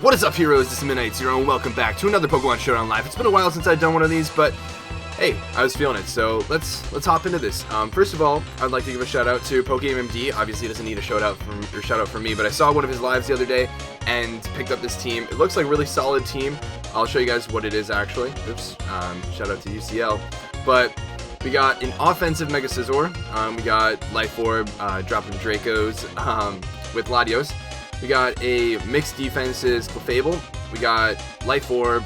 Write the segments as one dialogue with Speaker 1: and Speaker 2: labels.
Speaker 1: What is up, heroes? This is Midnight Zero, and welcome back to another Pokemon Showdown Live. It's been a while since I've done one of these, but hey, I was feeling it, so let's hop into this. First of all, I'd like to give a shout out to PokeMMD. Obviously, he doesn't need a shout out from me, but I saw one of his lives the other day and picked up this team. It looks like a really solid team. I'll show you guys what it is actually. Oops. Shout out to UCL. But we got an offensive Mega Scizor. We got Life Orb, dropping Dracos with Latios. We got a mixed defenses Clefable, we got Life Orb,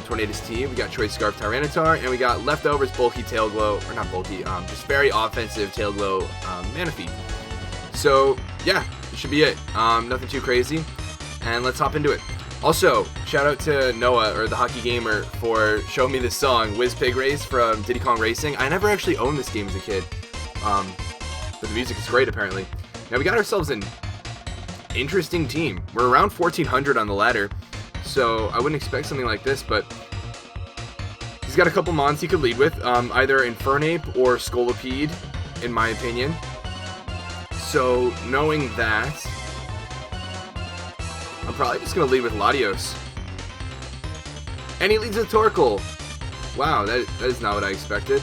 Speaker 1: Tornadus T, we got Choice Scarf Tyranitar, and we got leftovers bulky Tail Glow, or not bulky, just very offensive Tail Glow Manaphy. So yeah, it should be it. Nothing too crazy, and let's hop into it. Also, shout out to Noah, or the Hockey Gamer, for showing me this song, Whiz Pig Race from Diddy Kong Racing. I never actually owned this game as a kid, but the music is great apparently. Now we got ourselves an interesting team. We're around 1400 on the ladder, so I wouldn't expect something like this, but he's got a couple mons he could lead with, either Infernape or Scolipede, in my opinion. So knowing that, I'm probably just going to lead with Latios. And he leads with Torkoal. Wow, that is not what I expected.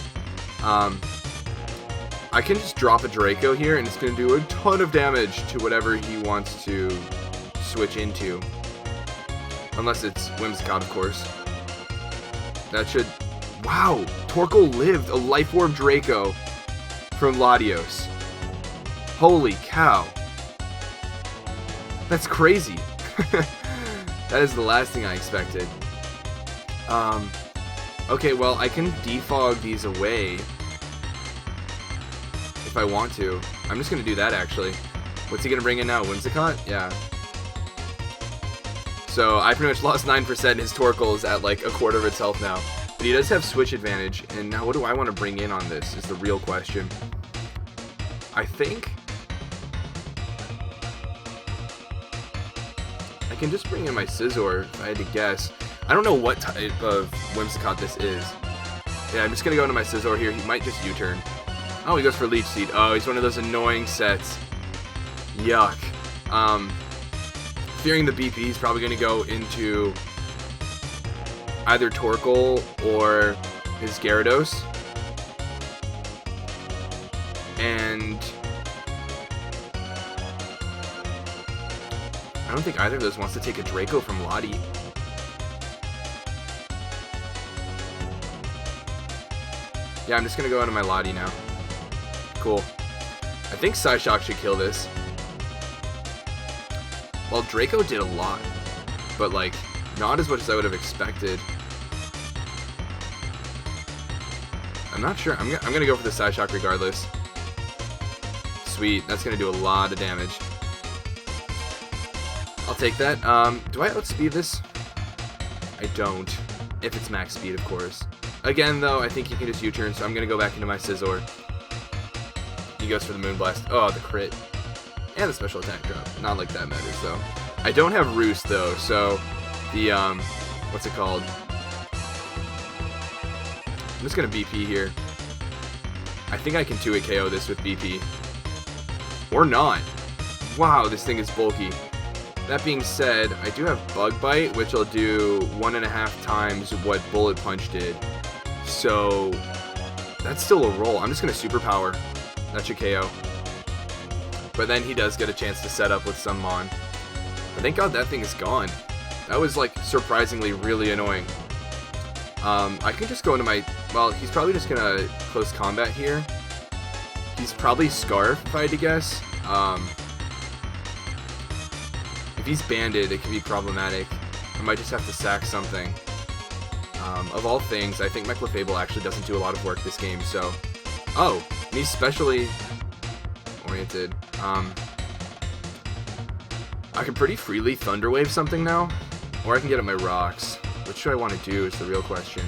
Speaker 1: I can just drop a Draco here, and it's going to do a ton of damage to whatever he wants to switch into. Unless it's Whimsicott, of course. That should... Wow! Torkoal lived a Life Orb Draco from Latios. Holy cow. That's crazy. That is the last thing I expected. Okay, well, I can defog these away if I want to. I'm just going to do that, actually. What's he going to bring in now? Whimsicott? Yeah. So, I pretty much lost 9%. His Torkoal is at, like, a quarter of its health now. But he does have switch advantage. And now, what do I want to bring in on this is the real question. I think I can just bring in my Scizor, if I had to guess. I don't know what type of Whimsicott this is. Yeah, I'm just going to go into my Scizor here. He might just U-turn. Oh, he goes for Leech Seed. Oh, he's one of those annoying sets. Yuck. Fearing the BP, he's probably going to go into either Torkoal or his Gyarados. And I don't think either of those wants to take a Draco from Lottie. Yeah, I'm just going to go into my Lottie now. Cool. I think Psyshock should kill this. Well, Draco did a lot, but like, not as much as I would have expected. I'm not sure. I'm gonna go for the Psyshock regardless. Sweet, that's gonna do a lot of damage. I'll take that. Do I outspeed this? I don't. If it's max speed, of course. Again, though, I think he can just U-turn, so I'm gonna go back into my Scizor. He goes for the Moonblast. Oh, the crit. And the special attack drop. Not like that matters, though. I don't have Roost, though, so the, what's it called? I'm just gonna BP here. I think I can 2-hit KO this with BP. Or not. Wow, this thing is bulky. That being said, I do have Bug Bite, which will do 1.5 times what Bullet Punch did. So, that's still a roll. I'm just gonna Superpower. That should KO. But then he does get a chance to set up with some Mon. But thank God that thing is gone. That was, like, surprisingly really annoying. I can just go into my... Well, he's probably just gonna close combat here. He's probably Scarf, if I had to guess. If he's banded, it can be problematic. I might just have to sack something. Of all things, I think my Clefable actually doesn't do a lot of work this game, so... Oh, and he's specially oriented. I can pretty freely Thunder Wave something now, or I can get at my rocks. Which should I want to do is the real question.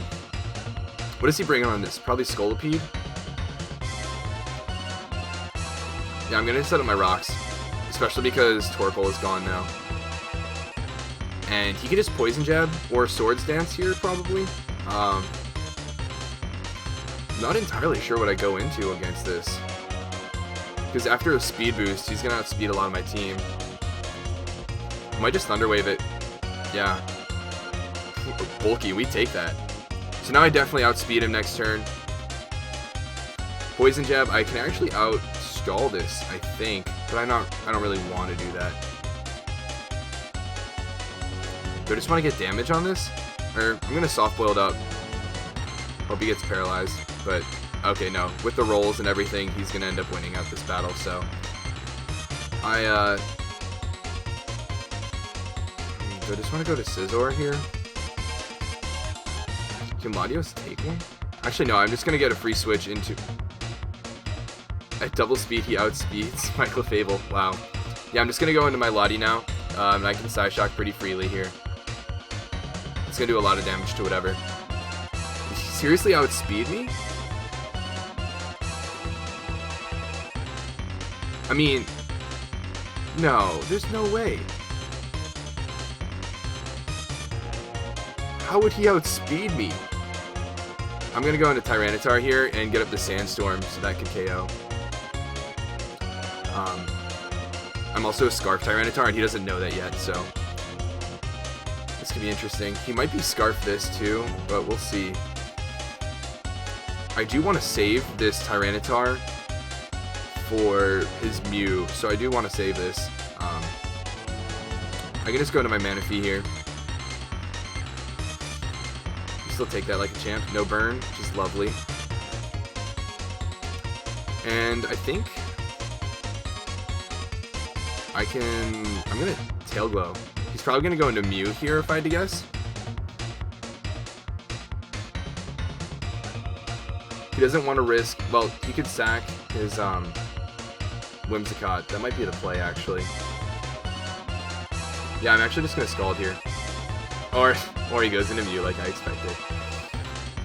Speaker 1: What is he bringing on this? Probably Scolipede? Yeah, I'm going to set up my rocks, especially because Torkoal is gone now. And he can just Poison Jab or Swords Dance here, probably. Not entirely sure what I go into against this. Because after a speed boost, he's going to outspeed a lot of my team. I might just Thunder Wave it. Yeah. Bulky, we take that. So now I definitely outspeed him next turn. Poison Jab, I can actually out-stall this, I think. But I don't really want to do that. Do I just want to get damage on this? Or, I'm going to soft boil it up. Hope he gets paralyzed. But, okay, no. With the rolls and everything, he's going to end up winning out this battle, so... do I just want to go to Scizor here? Can Latios take one? Actually, no. I'm just going to get a free switch into... At double speed, he outspeeds my Clefable. Wow. Yeah, I'm just going to go into my Lati now. And I can Psyshock pretty freely here. It's going to do a lot of damage to whatever. Did he seriously outspeed me? I mean... No, there's no way. How would he outspeed me? I'm going to go into Tyranitar here and get up the Sandstorm so that can KO. I'm also a Scarf Tyranitar and he doesn't know that yet, so... This could be interesting. He might be Scarf this too, but we'll see. I do want to save this Tyranitar for his Mew, so I do want to save this. I can just go into my Manaphy here. Still take that like a champ. No burn, which is lovely. And I think I'm gonna Tail Glow. He's probably gonna go into Mew here if I had to guess. He doesn't want to risk, well, he could sack his Whimsicott. That might be the play actually. Yeah, I'm actually just gonna Scald here. Or he goes into Mew like I expected.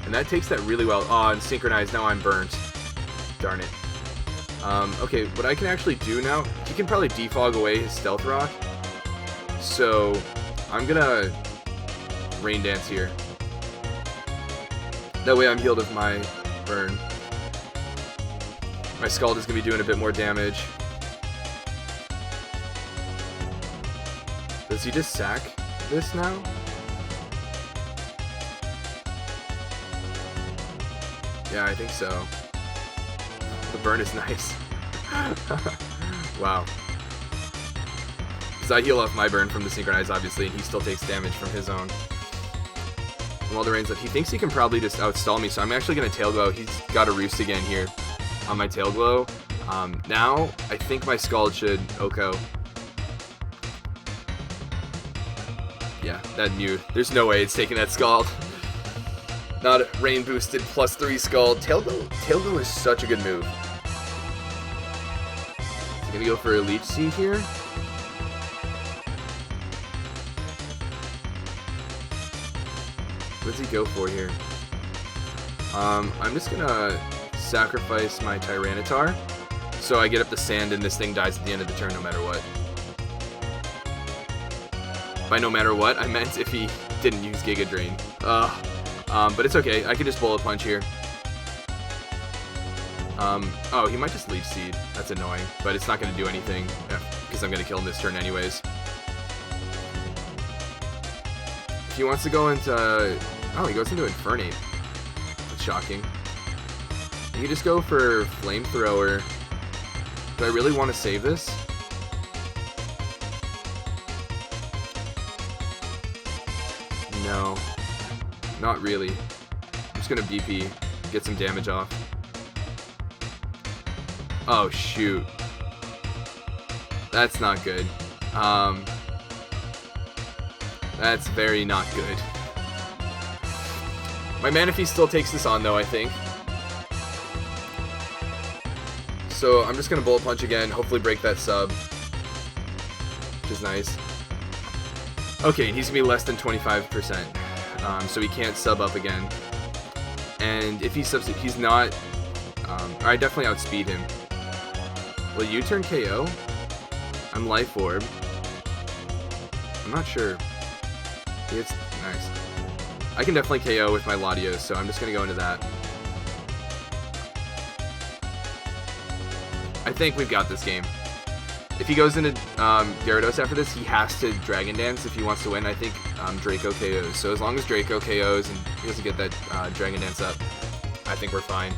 Speaker 1: And that takes that really well. Oh, and Synchronized, now I'm burnt. Darn it. Okay, what I can actually do now, he can probably defog away his Stealth Rock. So, I'm gonna Rain Dance here. That way I'm healed of my burn. My Scald is gonna be doing a bit more damage. Does he just sack this now? Yeah, I think so. The burn is nice. Wow. Because I heal off my burn from the Synchronize, obviously, and he still takes damage from his own. And while the rain's up, he thinks he can probably just outstall me, so I'm actually going to Tail Glow. He's got a Roost again here on my Tail Glow. Now, I think my Scald should OHKO. Yeah, that Mew. There's no way it's taking that Scald. Not rain boosted +3 Scald. Tail Glow is such a good move. Is he gonna go for a Leech Seed here? What does he go for here? I'm just gonna sacrifice my Tyranitar, so I get up the sand and this thing dies at the end of the turn no matter what. By no matter what, I meant if he didn't use Giga Drain. But it's okay. I could just Bullet Punch here. Oh, he might just Leaf Seed. That's annoying, but it's not going to do anything because I'm going to kill him this turn anyways. If he wants to go into... Oh, he goes into Infernape. That's shocking. You can just go for Flamethrower. Do I really want to save this? No. Not really. I'm just gonna BP, get some damage off. Oh shoot. That's not good. That's very not good. My Manaphy still takes this on though, I think. So I'm just gonna Bullet Punch again, hopefully break that sub. Which is nice. Okay, he needs to be less than 25%. So he can't sub up again. And if he subs, he's not... I definitely outspeed him. Will U-turn KO? I'm Life Orb. I'm not sure. It's nice. I can definitely KO with my Latios, so I'm just going to go into that. I think we've got this game. If he goes into Gyarados after this, he has to Dragon Dance if he wants to win. I think Draco KOs. So as long as Draco KOs and he doesn't get that Dragon Dance up, I think we're fine.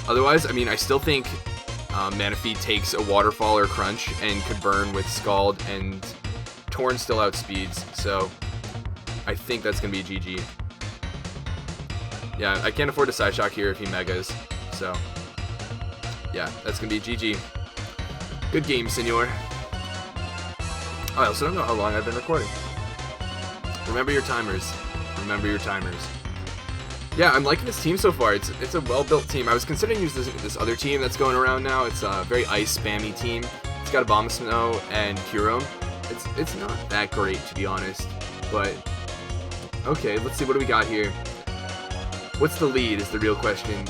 Speaker 1: Otherwise, I mean, I still think Manaphy takes a Waterfall or Crunch and could burn with Scald, and Torn still outspeeds. So I think that's going to be GG. Yeah, I can't afford a Side Shock here if he Megas. So yeah, that's going to be GG. Good game, senor. I also don't know how long I've been recording. Remember your timers. Remember your timers. Yeah, I'm liking this team so far. It's a well-built team. I was considering using this other team that's going around now. It's a very ice-spammy team. It's got Abomasnow and Kyurem. It's not that great, to be honest. But, okay, let's see. What do we got here? What's the lead is the real question.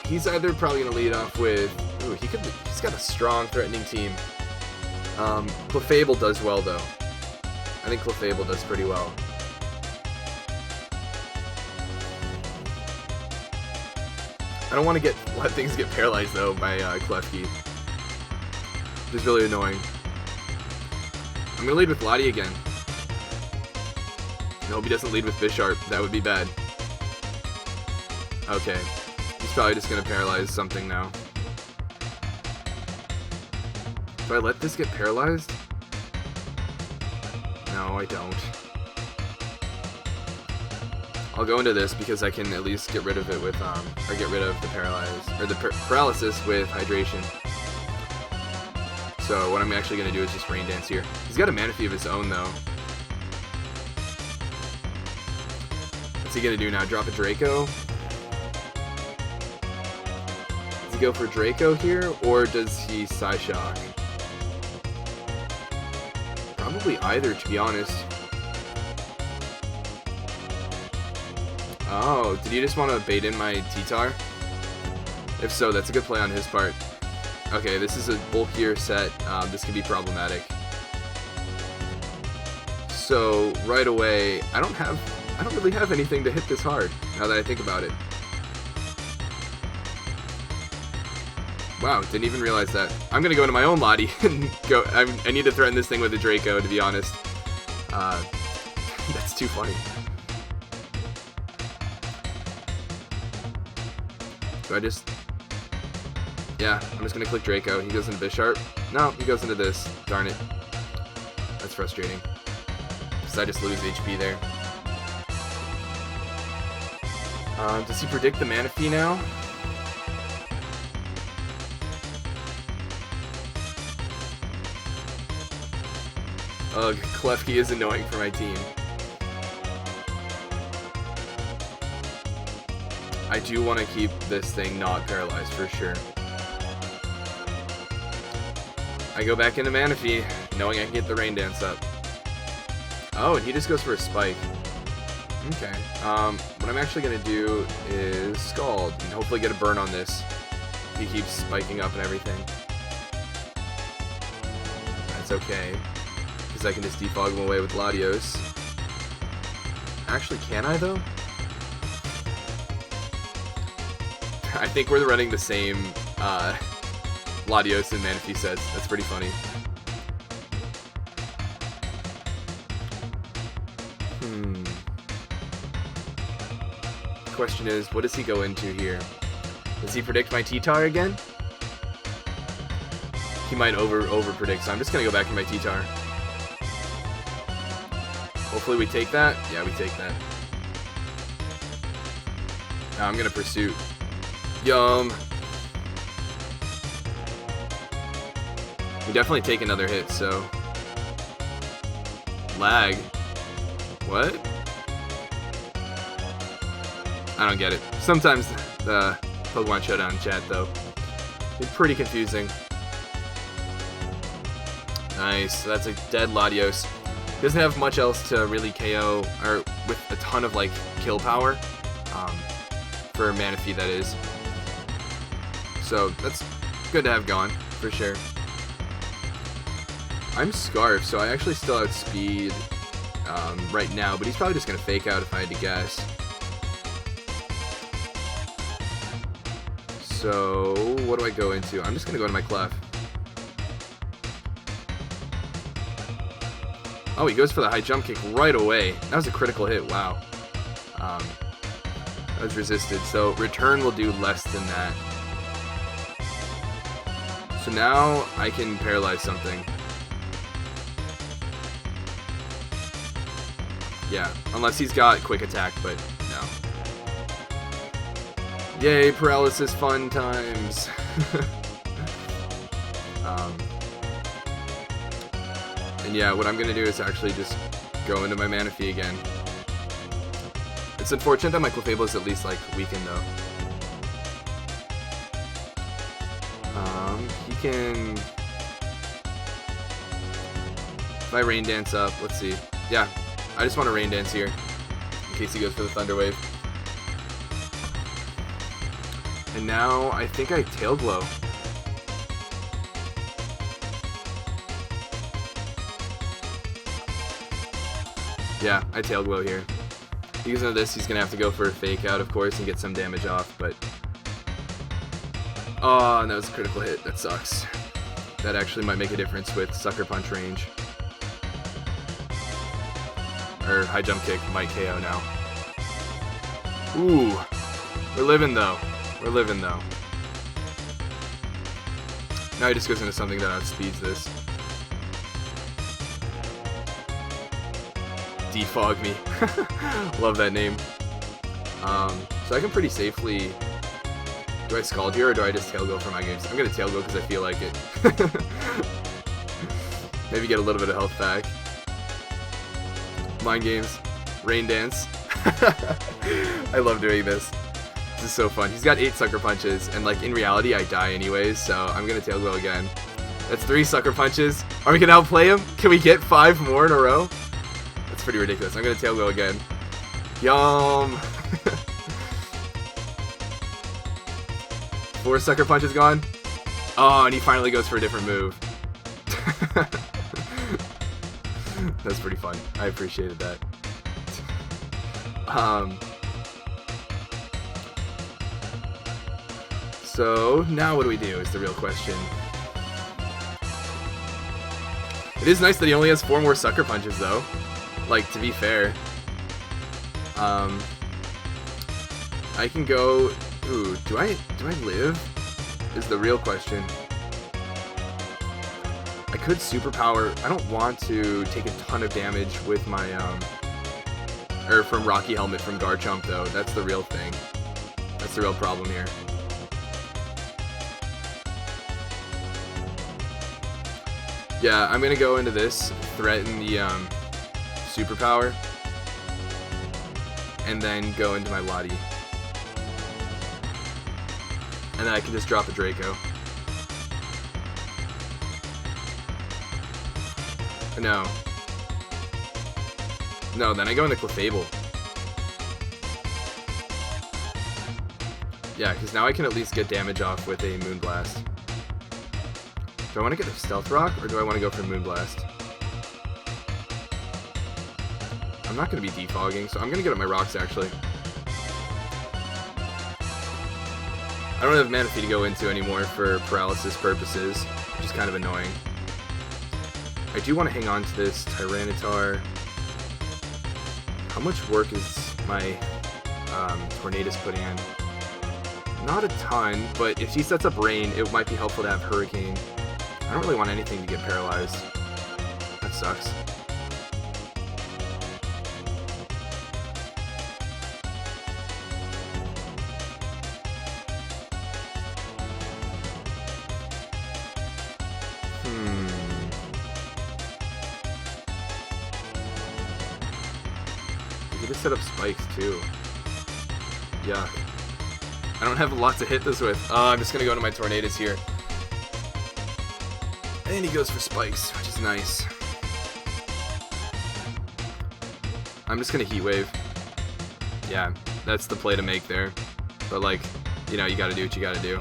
Speaker 1: He's either probably going to lead off with... Ooh, he's got a strong, threatening team. Clefable does well, though. I think Clefable does pretty well. I don't want to let things get paralyzed, though, by Klefki. Which is really annoying. I'm going to lead with Lottie again. I hope he doesn't lead with Bisharp. That would be bad. Okay. He's probably just going to paralyze something now. Do I let this get paralyzed? No, I don't. I'll go into this because I can at least get rid of it with, or get rid of the paralysis with Hydration. So what I'm actually going to do is just Rain Dance here. He's got a Manaphy of his own, though. What's he going to do now? Drop a Draco? Does he go for Draco here, or does he Psyshock? Probably either, to be honest. Oh, did he just want to bait in my T-Tar? If so, that's a good play on his part. Okay, this is a bulkier set. This could be problematic. So, right away, I don't really have anything to hit this hard, now that I think about it. Wow, didn't even realize that. I'm gonna go into my own Lottie and go. I need to threaten this thing with a Draco, to be honest. That's too funny. Do I just... Yeah, I'm just gonna click Draco. He goes into Bisharp. No, he goes into this. Darn it. That's frustrating. Because I just lose HP there. Does he predict the Manaphy now? Ugh, Klefki is annoying for my team. I do want to keep this thing not paralyzed for sure. I go back into Manaphy, knowing I can get the Rain Dance up. Oh, and he just goes for a Spike. Okay. What I'm actually going to do is Scald, and hopefully get a burn on this. He keeps spiking up and everything. That's okay. Because I can just defog him away with Latios. Actually, can I, though? I think we're running the same Latios and Manaphy sets. That's pretty funny. The question is, what does he go into here? Does he predict my T-Tar again? He might over predict, so I'm just gonna go back to my T-Tar. Hopefully we take that. Yeah, we take that. Now I'm gonna Pursuit. Yum. We definitely take another hit, so... Lag. What? I don't get it. Sometimes the Pokemon Showdown chat, though, it's pretty confusing. Nice. So that's a dead Latios. Doesn't have much else to really KO, or with a ton of, like, kill power. For Manaphy, that is. So, that's good to have gone, for sure. I'm Scarf, so I actually still outspeed right now, but he's probably just going to fake out if I had to guess. So, what do I go into? I'm just going to go into my Clef. Oh, he goes for the high jump kick right away. That was a critical hit. Wow. That was resisted. So return will do less than that. So now I can paralyze something. Yeah, unless he's got quick attack, but no. Yay, paralysis fun times. And yeah, what I'm going to do is actually just go into my Manaphy again. It's unfortunate that my Clefable is at least, like, weakened, though. He can... If I Rain Dance up, let's see. Yeah, I just want to Rain Dance here, in case he goes for the Thunder Wave. And now, I think I Tail Glow. Yeah, I Tail Glow here. Because of this, he's going to have to go for a Fake Out, of course, and get some damage off, but... Oh, and that was a critical hit. That sucks. That actually might make a difference with Sucker Punch range. Or High Jump Kick might KO now. Ooh. We're living, though. We're living, though. Now he just goes into something that outspeeds this. Defog me. Love that name. So I can pretty safely... Do I Scald here, or do I just Tail Go for my games? I'm gonna Tail Go because I feel like it. Maybe get a little bit of health back. Mind Games. Rain Dance. I love doing this. This is so fun. He's got 8 Sucker Punches, and like in reality I die anyways, so I'm gonna Tail Go again. That's 3 Sucker Punches. Are we gonna outplay him? Can we get 5 more in a row? That's pretty ridiculous. I'm gonna Tail Go again. Yum! 4 Sucker Punches gone. Oh, and he finally goes for a different move. That's pretty fun. I appreciated that. So, now what do we do is the real question. It is nice that he only has 4 more Sucker Punches, though. Like, to be fair. I can go... Ooh, do I live? Is the real question. I could Superpower. I don't want to take a ton of damage with my, or from Rocky Helmet from Garchomp, though. That's the real thing. That's the real problem here. Yeah, I'm gonna go into this, threaten the, Superpower, and then go into my Lottie. And then I can just drop a Draco. No. No, then I go into Clefable. Yeah, because now I can at least get damage off with a Moonblast. Do I want to get a Stealth Rock, or do I want to go for Moonblast? I'm not going to be defogging, so I'm going to get up my rocks, actually. I don't have Manaphy to go into anymore for paralysis purposes, which is kind of annoying. I do want to hang on to this Tyranitar. How much work is my Tornadus putting in? Not a ton, but if she sets up Rain, it might be helpful to have Hurricane. I don't really want anything to get paralyzed. That sucks. Set up spikes too. Yuck. I don't have a lot to hit this with. I'm just gonna go into my Tornadus here. And he goes for spikes, which is nice. I'm just gonna Heat Wave. Yeah, that's the play to make there. But like, you know, you gotta do what you gotta do.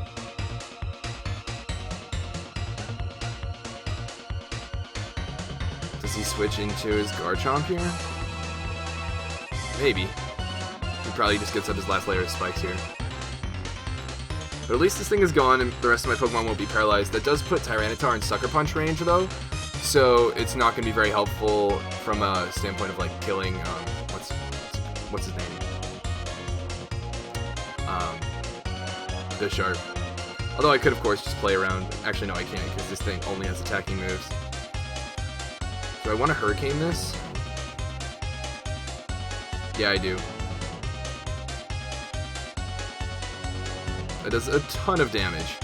Speaker 1: Does he switch into his Garchomp here? Maybe. He probably just gets up his last layer of spikes here. But at least this thing is gone and the rest of my Pokemon won't be paralyzed. That does put Tyranitar in Sucker Punch range though, So it's not going to be very helpful from a standpoint of like killing, what's his name? Bisharp. Although I could of course just play around. Actually no, I can't because this thing only has attacking moves. Do I want to Hurricane this? Yeah, I do. That does a ton of damage.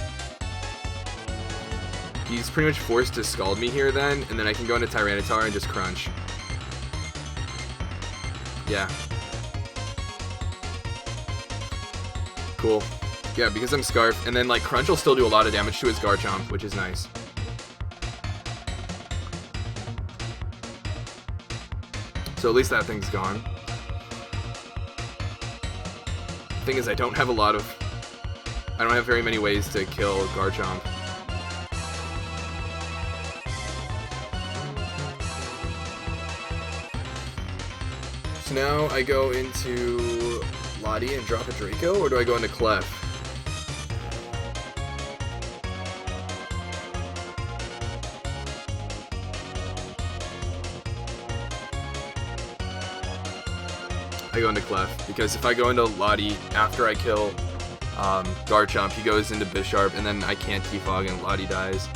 Speaker 1: He's pretty much forced to Scald me here then, and then I can go into Tyranitar and just crunch. Yeah. Cool. Yeah, because I'm Scarf, and then like Crunch will still do a lot of damage to his Garchomp, which is nice. So at least that thing's gone. The thing is, I don't have very many ways to kill Garchomp. So now I go into Lottie and drop a Draco, or do I go into Clef? I go into Clef, because if I go into Lottie after I kill Garchomp, he goes into Bisharp, and then I can't T-Fog and Lottie dies.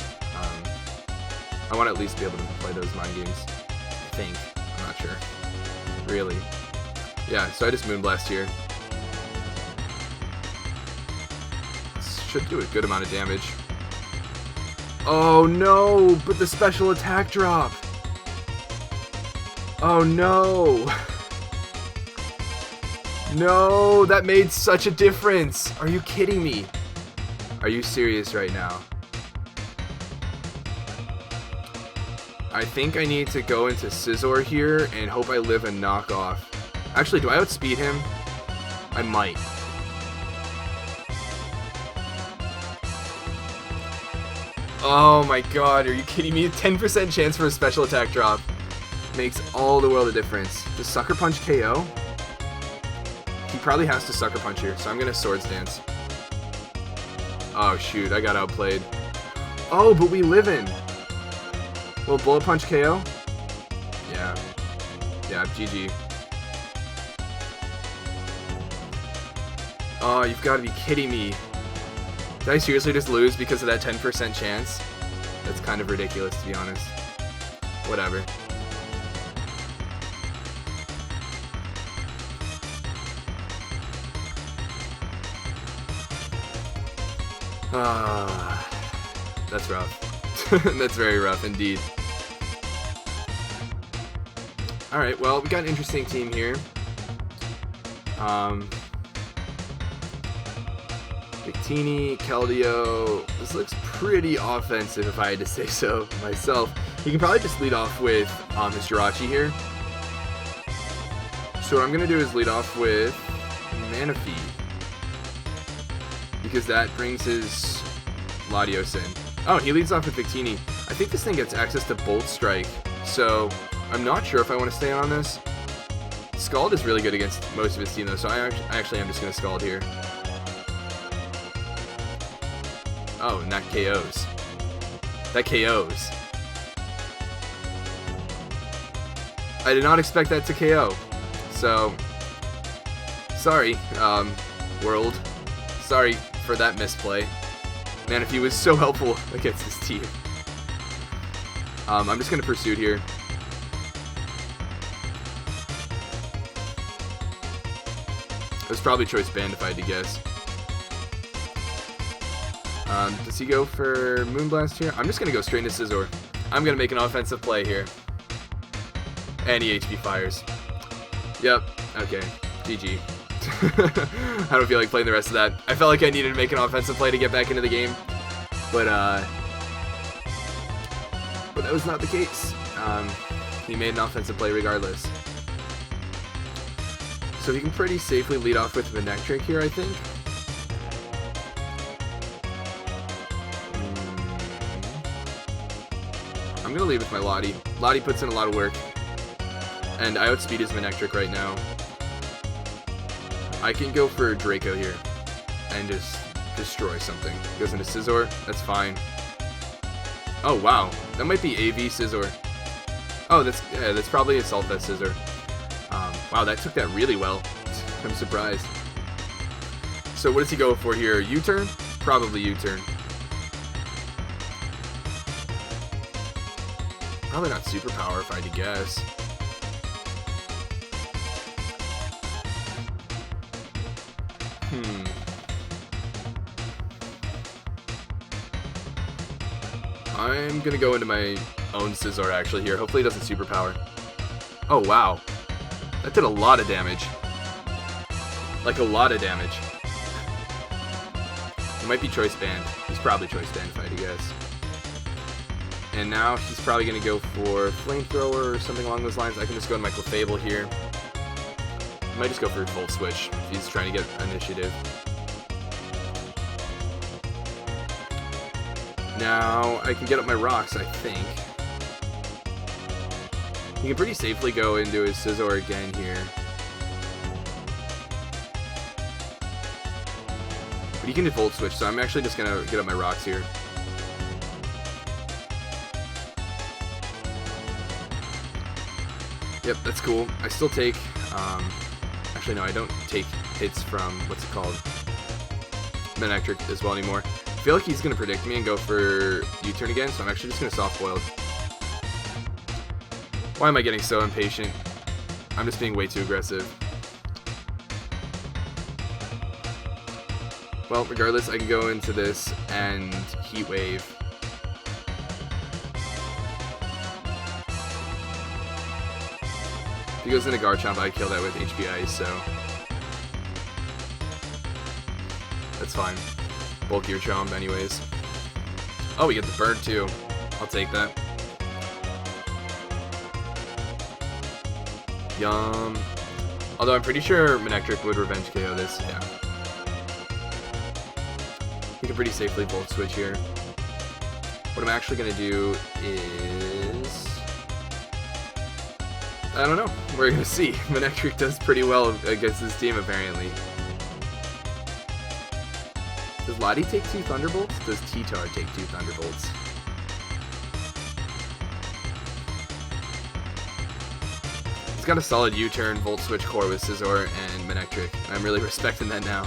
Speaker 1: I want to at least be able to play those mind games. I think. I'm not sure. Really. Yeah, so I just Moonblast here. This should do a good amount of damage. Oh no, but the special attack drop! Oh no! No, that made such a difference! Are you kidding me? Are you serious right now? I think I need to go into Scizor here and hope I live a knockoff. Actually, do I outspeed him? I might. Oh my god, are you kidding me? 10% chance for a special attack drop. Makes all the world of difference. Does Sucker Punch KO? He probably has to Sucker Punch here, so I'm gonna Swords Dance. Oh shoot, I got outplayed. Oh, but we live in. Will Bullet Punch KO? Yeah. Yeah, GG. Oh, you've got to be kidding me. Did I seriously just lose because of that 10% chance? That's kind of ridiculous, to be honest. Whatever. That's rough. That's very rough indeed. Alright, well, we got an interesting team here. Victini, Keldeo. This looks pretty offensive if I had to say so myself. He can probably just lead off with his Jirachi here. So what I'm going to do is lead off with Manaphy, because that brings his Latios in. Oh, he leads off with Victini. I think this thing gets access to Bolt Strike, so I'm not sure if I want to stay on this. Scald is really good against most of his team though, so I actually am just going to Scald here. Oh, and that KOs. That KOs. I did not expect that to KO. So, sorry, world. Sorry for that misplay. Manaphy was so helpful against this team. I'm just going to Pursuit here. It was probably Choice Band if I had to guess. Does he go for Moonblast here? I'm just going to go straight into Scizor. I'm going to make an offensive play here. And he HP fires. Yep. Okay. GG. I don't feel like playing the rest of that. I felt like I needed to make an offensive play to get back into the game. But that was not the case. He made an offensive play regardless. So he can pretty safely lead off with Manectric here, I think. I'm going to lead with my Lottie. Lottie puts in a lot of work. And I outspeed his Manectric right now. I can go for Draco here and just destroy something. Goes into Scizor. That's fine. Oh, wow. That might be AV Scizor. Oh, that's probably Assault Vest Scizor. Wow, that took that really well. I'm surprised. So what does he go for here? U-turn? Probably U-turn. Probably not superpower if I had to guess. I'm gonna go into my own Scizor actually here. Hopefully it doesn't superpower. Oh wow. That did a lot of damage. Like a lot of damage. He might be choice banned. He's probably choice banned if I had to guess. And now he's probably gonna go for Flamethrower or something along those lines. I can just go into my Clefable here. I might just go for Volt Switch if he's trying to get initiative. Now I can get up my rocks, I think. He can pretty safely go into his Scizor again here. But he can do Volt Switch, so I'm actually just gonna get up my rocks here. Yep, that's cool. I still take, actually no, I don't take hits from, what's it called? Manectric as well anymore. I feel like he's going to predict me and go for U-turn again, so I'm actually just going to soft-boil. Why am I getting so impatient? I'm just being way too aggressive. Well, regardless, I can go into this and Heat Wave. If he goes into Garchomp, I kill that with HP Ice, so that's fine. Bulkier Chomp anyways. Oh, we get the bird too. I'll take that. Yum. Although I'm pretty sure Manectric would revenge KO this, yeah. We can pretty safely Volt Switch here. What I'm actually going to do is... I don't know. We're going to see. Manectric does pretty well against this team apparently. Does Lottie take 2 Thunderbolts? Does T-Tar take 2 Thunderbolts? He's got a solid U-turn, Volt Switch core with Scizor and Manectric. I'm really respecting that now.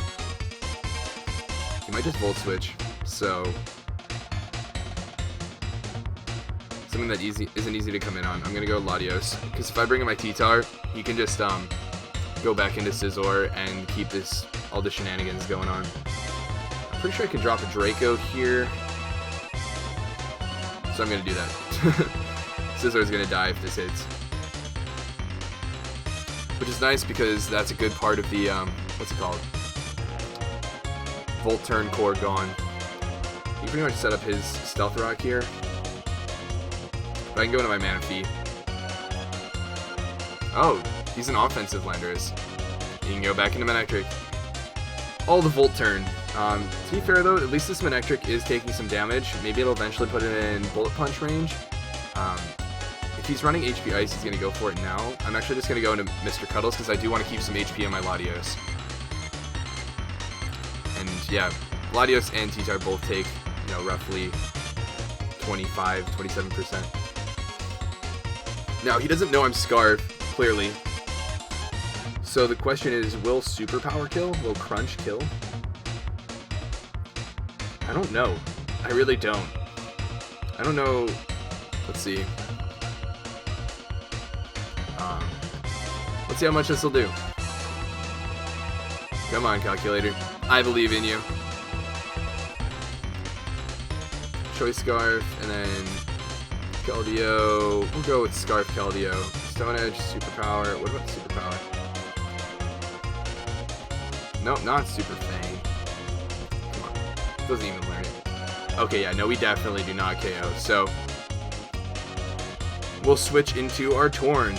Speaker 1: He might just Volt Switch, so... something that isn't easy to come in on. I'm going to go Latios, because if I bring in my T-Tar, he can just go back into Scizor and keep all the shenanigans going on. Pretty sure I can drop a Draco here, so I'm gonna do that. Scizor's gonna die if this hits, which is nice because that's a good part of the what's it called? Volt Turn core gone. He pretty much set up his Stealth Rock here, but I can go into my Manaphy. Oh, he's an offensive Landorus. He can go back into Manectric. All the Volt Turn. To be fair though, at least this Manectric is taking some damage. Maybe it'll eventually put it in Bullet Punch range. If he's running HP Ice, he's going to go for it now. I'm actually just going to go into Mr. Cuddles because I do want to keep some HP on my Latios. And yeah, Latios and T-Tar both take, you know, roughly 25, 27%. Now, he doesn't know I'm Scarf, clearly. So the question is, will Superpower kill? Will Crunch kill? I don't know. I really don't. I don't know. Let's see. Let's see how much this will do. Come on, calculator. I believe in you. Choice Scarf, and then Keldeo. We'll go with Scarf Keldeo. Stone Edge, Superpower. What about Superpower? Nope, not Super Fang. Come on. Doesn't even learn it. Okay, yeah, no, we definitely do not KO. So, we'll switch into our Torn.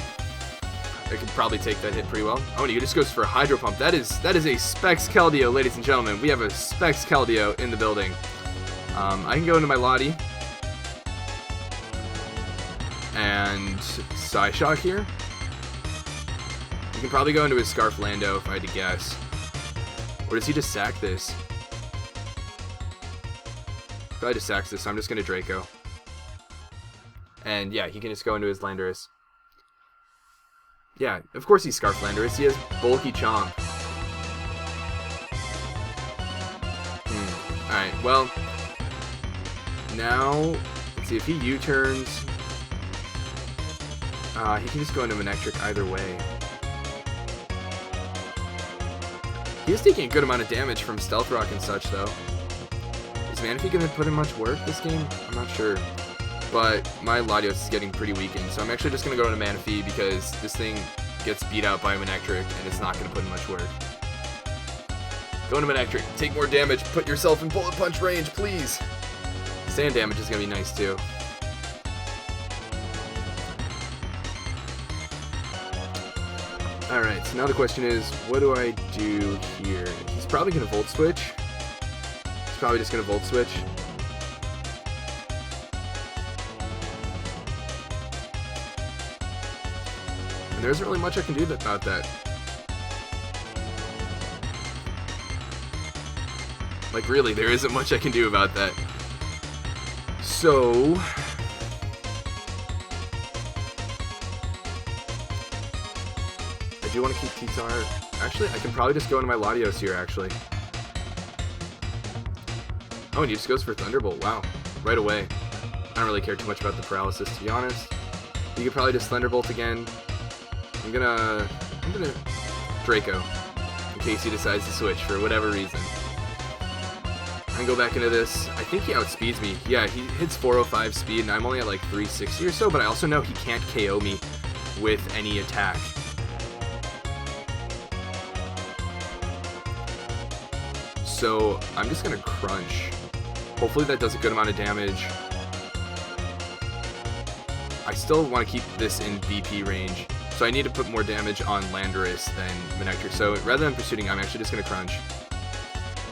Speaker 1: I could probably take that hit pretty well. Oh, and he just goes for a Hydro Pump. That is a Specs Keldeo, ladies and gentlemen. We have a Specs Keldeo in the building. I can go into my Lottie. And Psyshock here. You can probably go into his Scarf Lando if I had to guess. Or does he just sack this? Probably just sacks this, so I'm just going to Draco. And yeah, he can just go into his Landorus. Yeah, of course he's Scarf Landorus. He has bulky Chomp. Alright, well, now, let's see, if he U-turns, he can just go into Manectric either way. He is taking a good amount of damage from Stealth Rock and such, though. Is Manaphy going to put in much work this game? I'm not sure. But my Latios is getting pretty weakened, so I'm actually just going to go into Manaphy because this thing gets beat out by Manectric, and it's not going to put in much work. Go into Manectric, take more damage, put yourself in Bullet Punch range, please! Sand damage is going to be nice, too. Alright, so now the question is, what do I do here? He's probably going to Volt Switch. He's probably just going to Volt Switch. And there isn't really much I can do about that. Like, really, there isn't much I can do about that. So... I do want to keep T-Tar. Actually, I can probably just go into my Latios here, actually. Oh, and he just goes for Thunderbolt. Wow. Right away. I don't really care too much about the paralysis, to be honest. You could probably just Thunderbolt again. I'm gonna Draco, in case he decides to switch for whatever reason. I can go back into this. I think he outspeeds me. Yeah, he hits 405 speed, and I'm only at like 360 or so, but I also know he can't KO me with any attack. So I'm just gonna Crunch. Hopefully that does a good amount of damage. I still want to keep this in VP range, so I need to put more damage on Landorus than Manectric. So rather than Pursuiting, I'm actually just gonna Crunch.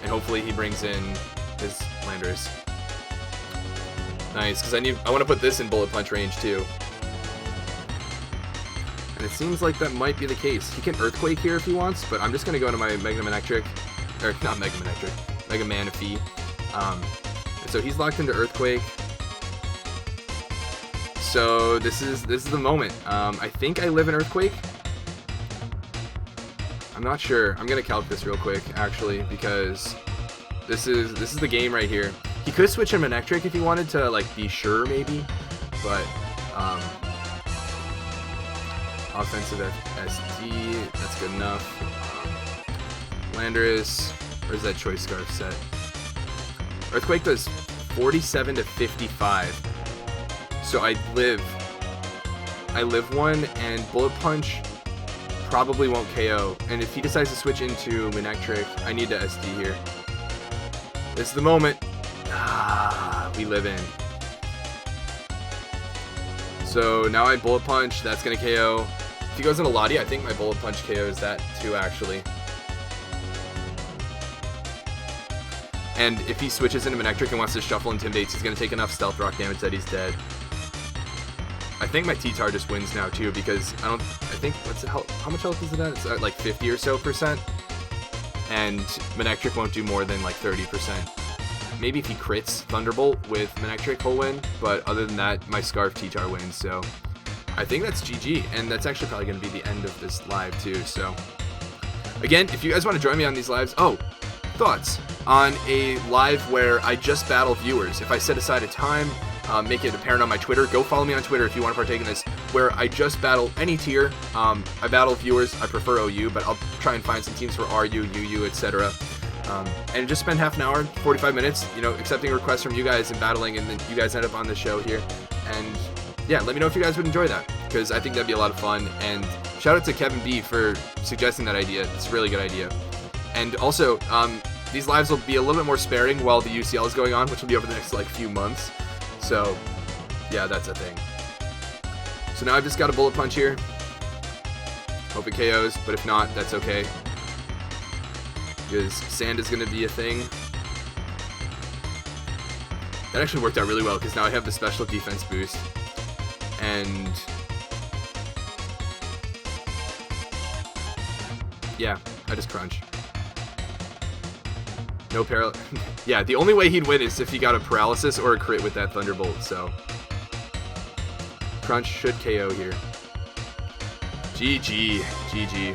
Speaker 1: And hopefully he brings in his Landorus. Nice, because I want to put this in Bullet Punch range too. And it seems like that might be the case. He can Earthquake here if he wants, but I'm just going to go into my Mega Manectric. Or, not Mega Manectric. Mega Manaphy. So he's locked into Earthquake. So this is the moment. I think I live in Earthquake. I'm not sure. I'm gonna calc this real quick, actually, because this is the game right here. He could switch in Manectric if he wanted to, like, be sure, maybe, but offensive SD, that's good enough. Landorus, where's that Choice Scarf set? Earthquake does 47 to 55, so I live one, and Bullet Punch probably won't KO, and if he decides to switch into Manectric, I need to SD here. This is the moment. We live in. So now I Bullet Punch, that's gonna KO. If he goes into Lottie, I think my Bullet Punch KOs that too, actually. And if he switches into Manectric and wants to Shuffle Intimidates, he's gonna take enough Stealth Rock damage that he's dead. I think my T-Tar just wins now too, because I think, how much health is it at? It's at like 50 or so %. And Manectric won't do more than like 30%. Maybe if he crits Thunderbolt with Manectric, he'll win, but other than that, my Scarf T-Tar wins, so I think that's GG, and that's actually probably going to be the end of this live too, so again, if you guys want to join me on these lives, thoughts on a live where I just battle viewers. If I set aside a time, make it apparent on my Twitter. Go follow me on Twitter if you want to partake in this, where I just battle any tier. I battle viewers. I prefer OU, but I'll try and find some teams for RU, UU, etc. And just spend half an hour, 45 minutes, accepting requests from you guys and battling, and then you guys end up on the show here. And yeah, let me know if you guys would enjoy that, because I think that'd be a lot of fun. And shout out to Kevin B for suggesting that idea. It's a really good idea. And also, these lives will be a little bit more sparing while the UCL is going on, which will be over the next few months. So yeah, that's a thing. So now I've just got a Bullet Punch here. Hope it KOs, but if not, that's okay, because Sand is going to be a thing. That actually worked out really well, because now I have the special defense boost. And yeah, I just Crunch. No paralysis. Yeah, the only way he'd win is if he got a paralysis or a crit with that Thunderbolt, so Crunch should KO here. GG. GG.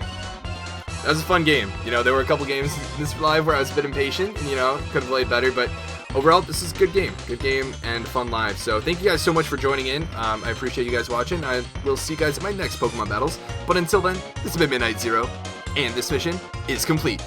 Speaker 1: That was a fun game. You know, there were a couple games in this live where I was a bit impatient and, you know, could have played better, but overall, this is a good game. Good game and fun live. So thank you guys so much for joining in. I appreciate you guys watching. I will see you guys at my next Pokemon battles. But until then, this has been Midnight Zero, and this mission is complete.